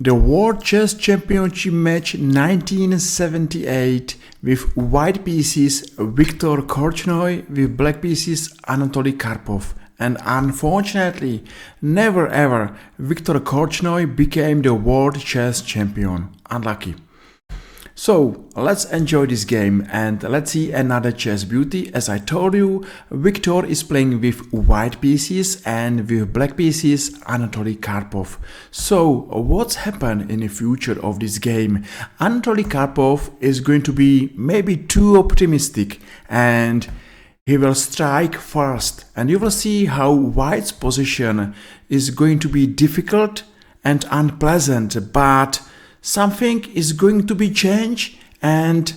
The World Chess Championship match 1978 with white pieces Viktor Korchnoi, with black pieces Anatoly Karpov. And unfortunately, never ever Viktor Korchnoi became the world chess champion. Unlucky. So let's enjoy this game and let's see another chess beauty. As I told you, Viktor is playing with white pieces and with black pieces Anatoly Karpov. So what's happened in the future of this game? Anatoly Karpov is going to be maybe too optimistic and he will strike first, and you will see how white's position is going to be difficult and unpleasant, but something is going to be changed, and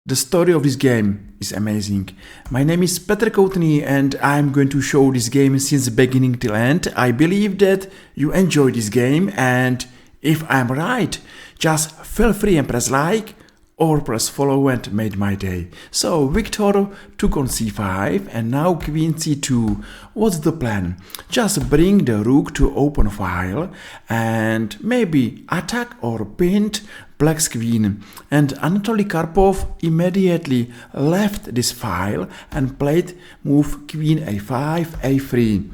the story of this game is amazing. My name is Koutnyy and I'm going to show this game since beginning till end. I believe that you enjoy this game, and if I'm right, just feel free and press like or press follow and made my day. So Viktor took on c5 and now queen c2. What's the plan? Just bring the rook to open file and maybe attack or paint black's queen. And Anatoly Karpov immediately left this file and played move queen a5, a3.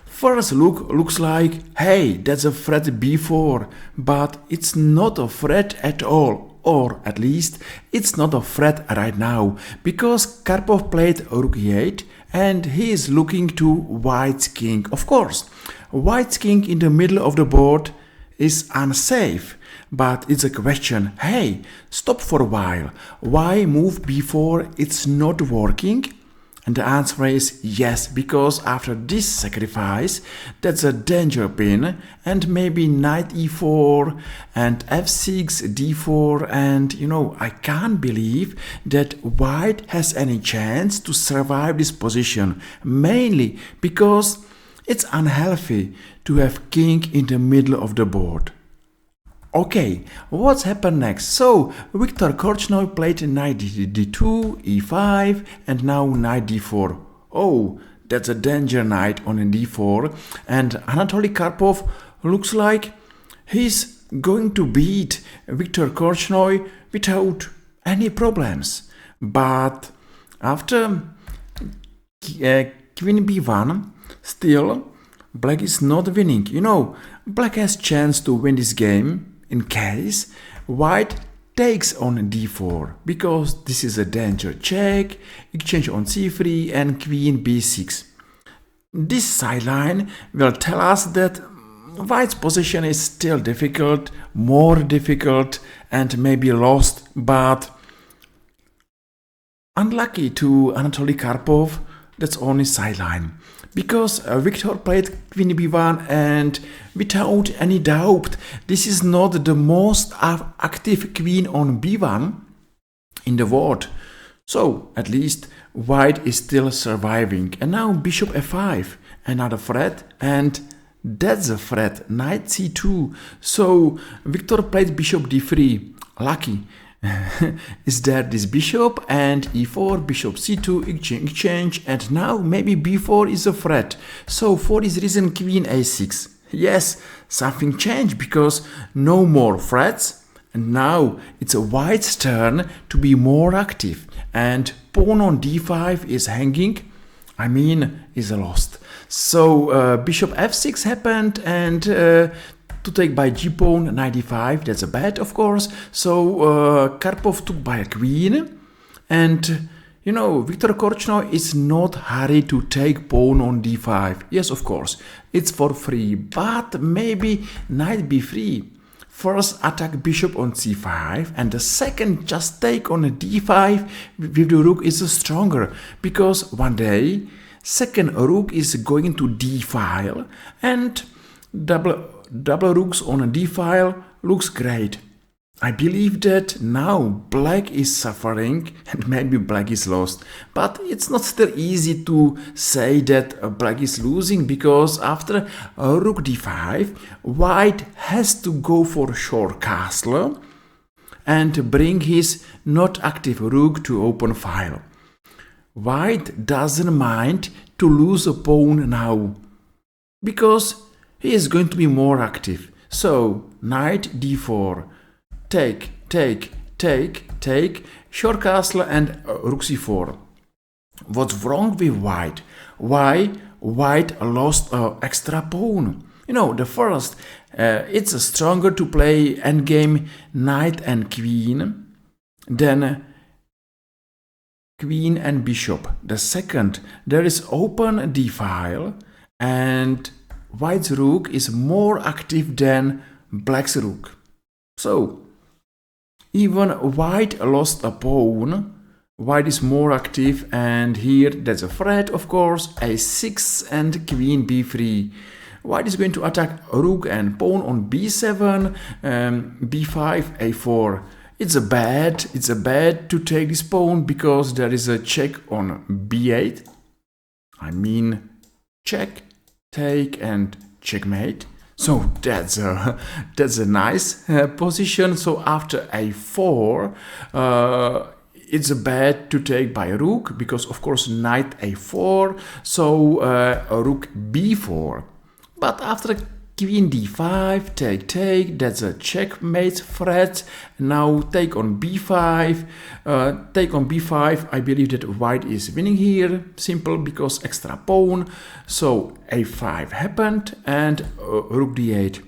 First look looks like, hey, that's a threat b4, but it's not a threat at all. Or at least it's not a threat right now, because Karpov played rook e8 and he is looking to white's king. Of course, white's king in the middle of the board is unsafe, but it's a question, hey, stop for a while, why move b4, it's not working? And the answer is yes, because after this sacrifice, that's a danger pin, and maybe knight e4 and f6, d4, and I can't believe that white has any chance to survive this position, mainly because it's unhealthy to have king in the middle of the board. Okay, what's happened next? So, Viktor Korchnoi played knight d2, e5, and now knight d4. Oh, that's a danger knight on d4. And Anatoly Karpov looks like he's going to beat Viktor Korchnoi without any problems. But after queen b1, still, black is not winning. Black has chance to win this game in case white takes on d4, because this is a danger check, exchange on c3 and queen b6. This sideline will tell us that white's position is still difficult, more difficult, and maybe lost, but unlucky to Anatoly Karpov, that's only sideline. Because Viktor played queen b1 and without any doubt, this is not the most active queen on b1 in the world. So at least white is still surviving. And now bishop f5, another threat, and that's a threat, knight c2. So Viktor played bishop d3, lucky. Is there this bishop and e4, bishop c2, exchange, and now maybe b4 is a threat. So for this reason queen a6. Yes, something changed because no more threats, and now it's a white's turn to be more active, and pawn on d5 is hanging, is lost. So bishop f6 happened, and to take by g-pawn, knight d5, that's a bad, of course. So Karpov took by a queen, and Viktor Korchnoi is not hurried to take pawn on d5. Yes, of course, it's for free, but maybe knight b3. First attack bishop on c5, and the second just take on a d5 with the rook is stronger, because one day second rook is going to d file, and double rooks on a d file looks great. I believe that now black is suffering and maybe black is lost, but it's not still easy to say that black is losing, because after rook d5 white has to go for short castle and bring his not active rook to open file. White doesn't mind to lose a pawn now, because he is going to be more active. So knight d4, take, take, take, take, short castle and rook c4. What's wrong with white? Why white lost an extra pawn? You know, the first, it's stronger to play endgame knight and queen than queen and bishop. The second, there is open d-file and white's rook is more active than black's rook. So, even white lost a pawn, white is more active, and here there's a threat, of course, a6 and queen b3. White is going to attack rook and pawn on b7, b5, a4. It's a bad to take this pawn because there is a check on b8. I mean, check, take, and checkmate. So that's a nice position. So after a4, it's bad to take by rook because of course knight a4. So rook b4. But after queen d5, take, that's a checkmate threat. Now take on b5, I believe that white is winning here, simple because extra pawn. So a5 happened and rook d8.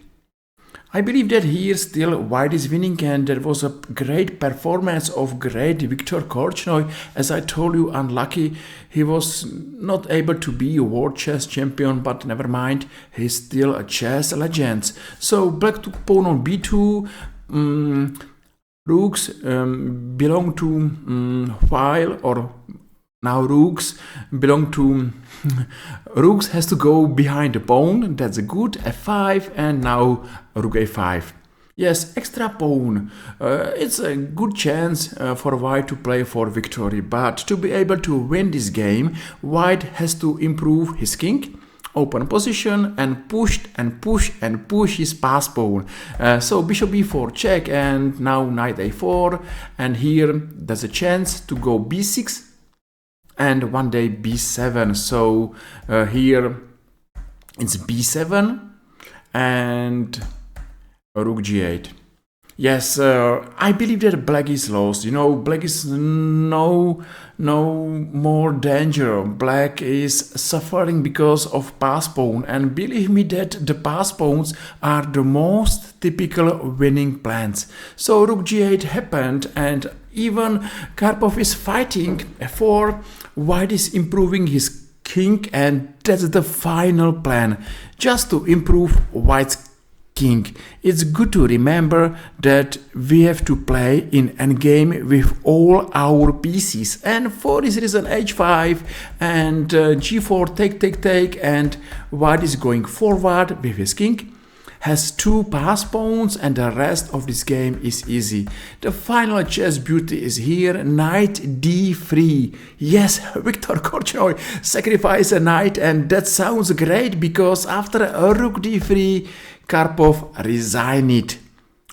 I believe that here still white is winning, and there was a great performance of great Viktor Korchnoi. As I told you, unlucky, he was not able to be a world chess champion, but never mind, he's still a chess legend. So black took pawn on b2, rooks belong to file, or now rooks belong to rooks has to go behind the pawn. That's a good f5, and now rook a5. Yes, extra pawn. It's a good chance for white to play for victory, but to be able to win this game, white has to improve his king, open position, and push his pass pawn. So bishop b4 check, and now knight a4, and here there's a chance to go b6 and one day b7. So here it's b7 and rook g8. Yes, I believe that black is lost. You know, black is no more danger. Black is suffering because of pass pawn, and believe me that the pass pawns are the most typical winning plans. So rook g8 happened, and even Karpov is fighting f4. White is improving his king, and that's the final plan, just to improve white's king. It's good to remember that we have to play in endgame with all our pieces, and for this reason h5 and g4 take, and white is going forward with his king, has two pass pawns, and the rest of this game is easy. The final chess beauty is here, knight d3. Yes, Viktor Korchnoi sacrificed a knight, and that sounds great because after a rook d3, Karpov resigned.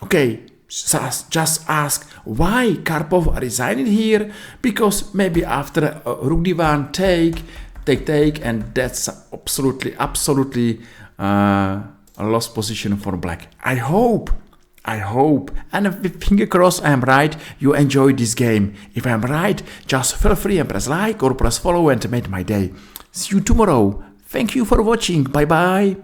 Okay, just ask why Karpov resigned here, because maybe after a rook d1 take, and that's absolutely a lost position for black. I hope, and with finger crossed I am right, you enjoyed this game. If I am right, just feel free and press like or press follow and make my day. See you tomorrow. Thank you for watching. Bye bye.